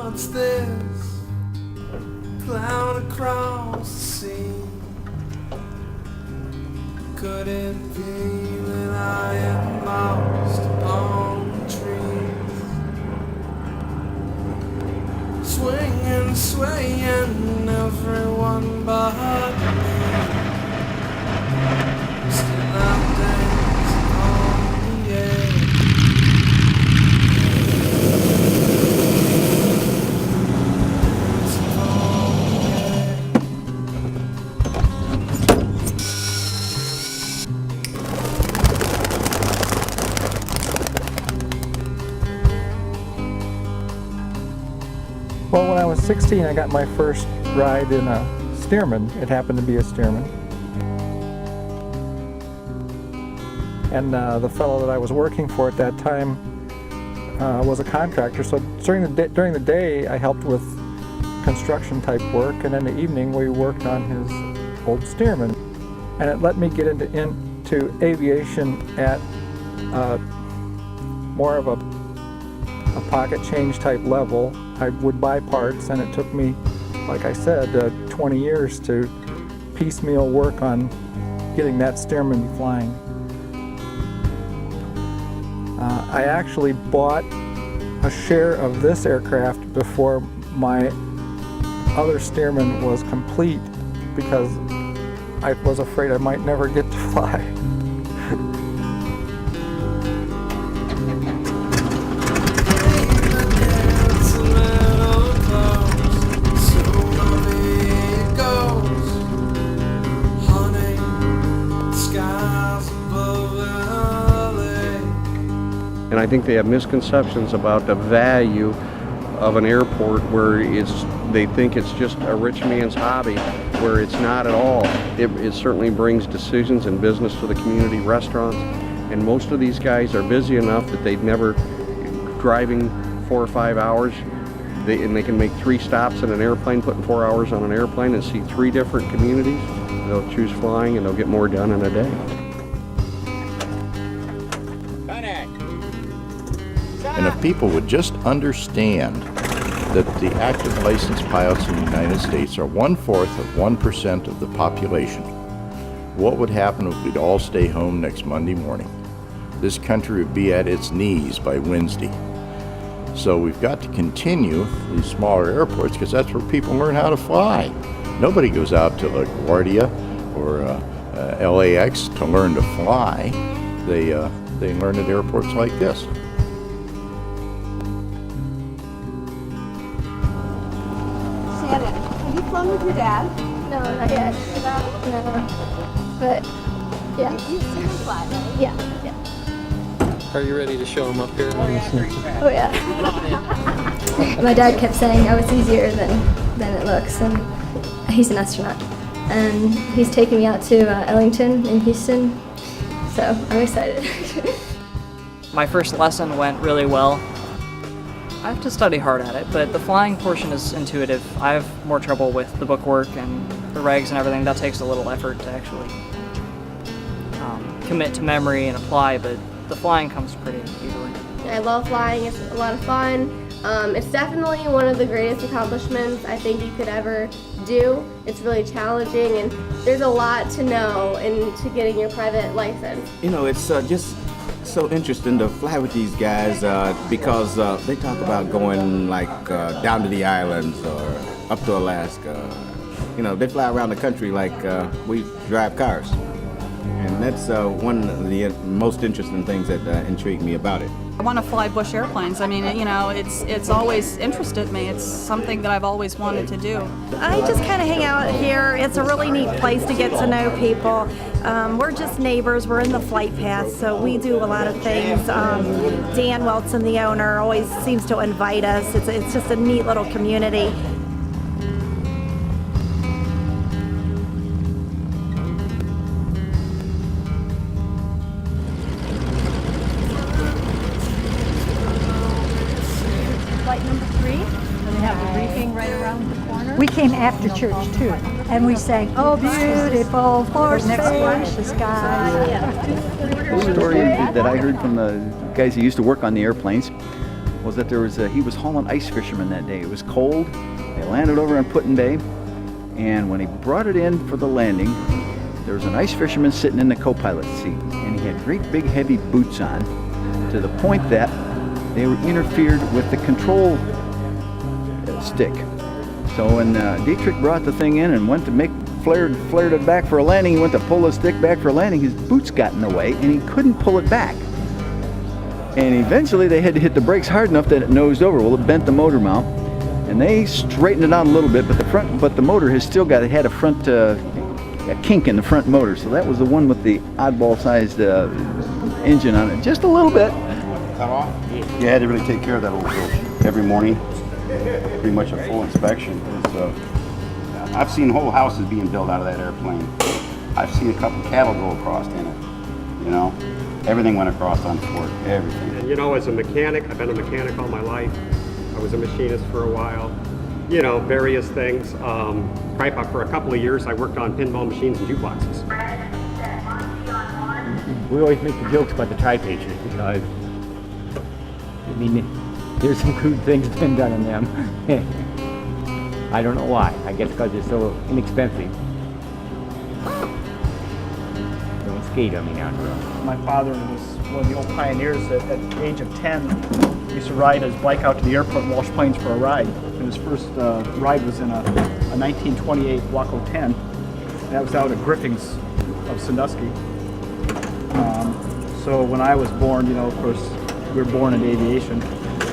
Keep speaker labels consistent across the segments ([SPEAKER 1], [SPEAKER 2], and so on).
[SPEAKER 1] What's this cloud across the sea? Could it be that I am lost upon the trees? Swinging, swaying, everyone but me. Still I'm dancing on the edge.
[SPEAKER 2] Well, when I was 16, I got my first ride in a Stearman. It happened to be a Stearman. And the fellow that I was working for at that time was a contractor. So during the day, I helped with construction type work, and in the evening, we worked on his old Stearman. And it let me get into aviation at more of a pocket change type level. I would buy parts, and it took me, like I said, 20 years to piecemeal work on getting that Stearman flying. I actually bought a share of this aircraft before my other Stearman was complete because I was afraid I might never get to fly.
[SPEAKER 3] And I think they have misconceptions about the value of an airport where they think it's just a rich man's hobby, where it's not at all. It certainly brings decisions and business to the community restaurants, and most of these guys are busy enough that they'd never driving 4 or 5 hours, and they can make 3 stops in an airplane, putting 4 hours on an airplane and see 3 different communities. They'll choose flying and they'll get more done in a day.
[SPEAKER 4] And if people would just understand that the active licensed pilots in the United States are 1/4 of 1% of the population, what would happen if we'd all stay home next Monday morning? This country would be at its knees by Wednesday. So we've got to continue these smaller airports because that's where people learn how to fly. Nobody goes out to LaGuardia or LAX to learn to fly. They learn at airports like this.
[SPEAKER 5] Have you flown with your dad?
[SPEAKER 6] No, not yet. No. But, yeah.
[SPEAKER 5] You see him fly, right?
[SPEAKER 6] Yeah.
[SPEAKER 7] Are you ready to show him up here?
[SPEAKER 6] Oh, yeah. My dad kept saying, oh, it's easier than it looks, and he's an astronaut. And he's taking me out to Ellington in Houston, so I'm excited.
[SPEAKER 8] My first lesson went really well. I have to study hard at it, but the flying portion is intuitive. I have more trouble with the bookwork and the regs and everything. That takes a little effort to actually commit to memory and apply, but the flying comes pretty easily.
[SPEAKER 9] I love flying. It's a lot of fun. It's definitely one of the greatest accomplishments I think you could ever do. It's really challenging, and there's a lot to know into getting your private license.
[SPEAKER 10] You know, it's just so interesting to fly with these guys because they talk about going like down to the islands or up to Alaska. You know, they fly around the country like we drive cars. And that's one of the most interesting things that intrigue me about it.
[SPEAKER 5] I want to fly bush airplanes. I mean, you know, it's always interested me. It's something that I've always wanted to do.
[SPEAKER 11] I just kind of hang out here. It's a really neat place to get to know people. We're just neighbors. We're in the flight path, so we do a lot of things. Dan Welton, the owner, always seems to invite us. It's just a neat little community.
[SPEAKER 5] Flight number 3, and they have the briefing right around the corner.
[SPEAKER 12] We came after church too, and we sang, "Oh, beautiful for spacious the skies."
[SPEAKER 13] The story that I heard from the guys who used to work on the airplanes was that he was hauling ice fishermen that day. It was cold. They landed over in Put-in-Bay, and when he brought it in for the landing, there was an ice fisherman sitting in the co-pilot's seat, and he had great big heavy boots on, to the point that they were interfered with the control stick. So when Dietrich brought the thing in and went to flared it back for a landing, he went to pull the stick back for a landing, his boots got in the way and he couldn't pull it back. And eventually they had to hit the brakes hard enough that it nosed over. Well, it bent the motor mount, and they straightened it out a little bit, but the motor has still had a front a kink in the front motor. So that was the one with the oddball sized engine on it, just a little bit.
[SPEAKER 14] Cut off? You had to really take care of that old boat every morning. Pretty much a full inspection. I've seen whole houses being built out of that airplane. I've seen a couple cattle go across in it. You know, everything went across on Fort, everything.
[SPEAKER 15] And you know, as a mechanic, I've been a mechanic all my life. I was a machinist for a while. You know, various things. For a couple of years, I worked on pinball machines and jukeboxes.
[SPEAKER 16] We always make the jokes about the tri-pagers because, I mean, there's some crude things been done in them. I don't know why. I guess because they're so inexpensive. Don't skate on me now, girl.
[SPEAKER 17] My father was one of the old pioneers at the age of 10. He used to ride his bike out to the airport and wash planes for a ride. And his first ride was in a 1928 Waco 10. That was out at Griffings of Sandusky. So when I was born, you know, of course, we were born in aviation.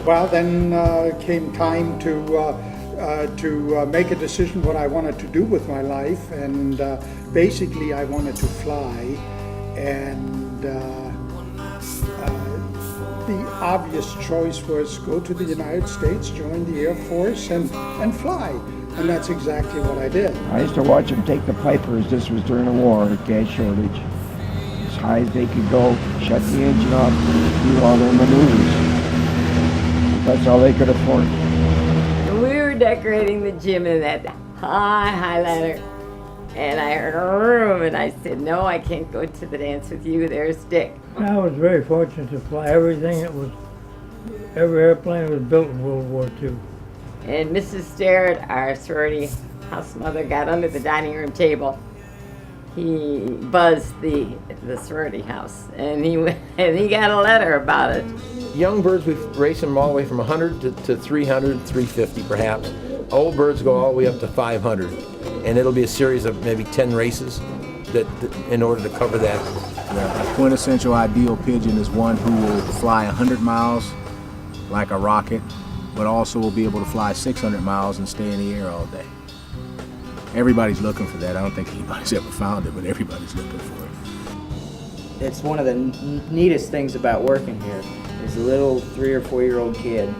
[SPEAKER 18] Well, then came time to make a decision what I wanted to do with my life, and basically I wanted to fly, and the obvious choice was go to the United States, join the Air Force, and fly, and that's exactly what I did.
[SPEAKER 19] I used to watch them take the Pipers. This was during the war, the gas shortage. As high as they could go, shut the engine off, do all their maneuvers. That's all they could afford.
[SPEAKER 20] We were decorating the gym in that high ladder, and I heard a room, and I said, no, I can't go to the dance with you. There's Dick.
[SPEAKER 21] I was very fortunate to fly everything every airplane was built in World War II.
[SPEAKER 20] And Mrs. Starrett, our sorority house mother, got under the dining room table. He buzzed the sorority house, and he got a letter about it.
[SPEAKER 22] Young birds, we've raced them all the way from 100 to 300, 350 perhaps. Old birds go all the way up to 500. And it'll be a series of maybe 10 races that in order to cover that.
[SPEAKER 10] The quintessential ideal pigeon is one who will fly 100 miles like a rocket, but also will be able to fly 600 miles and stay in the air all day. Everybody's looking for that. I don't think anybody's ever found it, but everybody's looking for it.
[SPEAKER 8] It's one of the neatest things about working here is a little 3 or 4 year old kid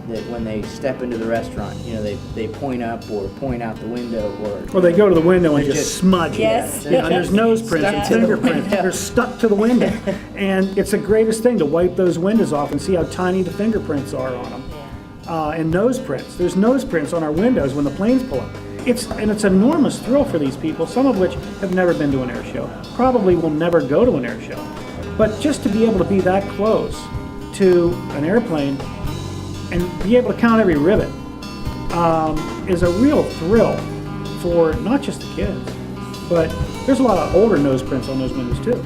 [SPEAKER 8] that when they step into the restaurant, you know, they point up or point out the window
[SPEAKER 17] or they go to the window and just smudge it.
[SPEAKER 20] Yes.
[SPEAKER 17] You know, and there's nose prints and fingerprints. They're stuck to the window. And it's the greatest thing to wipe those windows off and see how tiny the fingerprints are on them. And nose prints. There's nose prints on our windows when the planes pull up. It's an enormous thrill for these people, some of which have never been to an air show, probably will never go to an air show. But just to be able to be that close to an airplane and be able to count every rivet is a real thrill for not just the kids, but there's a lot of older nose prints on those windows too.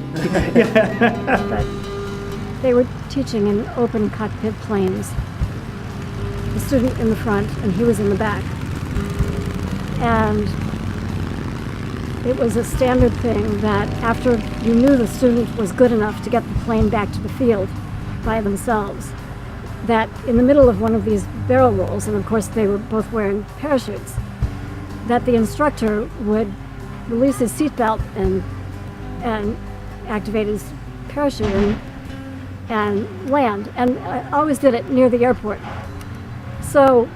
[SPEAKER 23] But they were teaching in open cockpit planes. The student in the front and he was in the back. And it was a standard thing that after you knew the student was good enough to get the plane back to the field by themselves, that in the middle of one of these barrel rolls, and of course they were both wearing parachutes, that the instructor would release his seatbelt and activate his parachute and land. And I always did it near the airport. So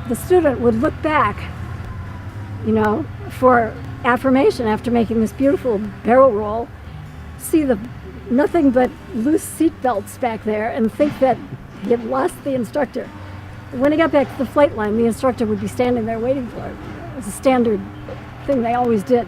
[SPEAKER 23] the student would look back, you know, for affirmation after making this beautiful barrel roll, see nothing but loose seat belts back there and think that he had lost the instructor. When he got back to the flight line, the instructor would be standing there waiting for him. It was a standard thing they always did.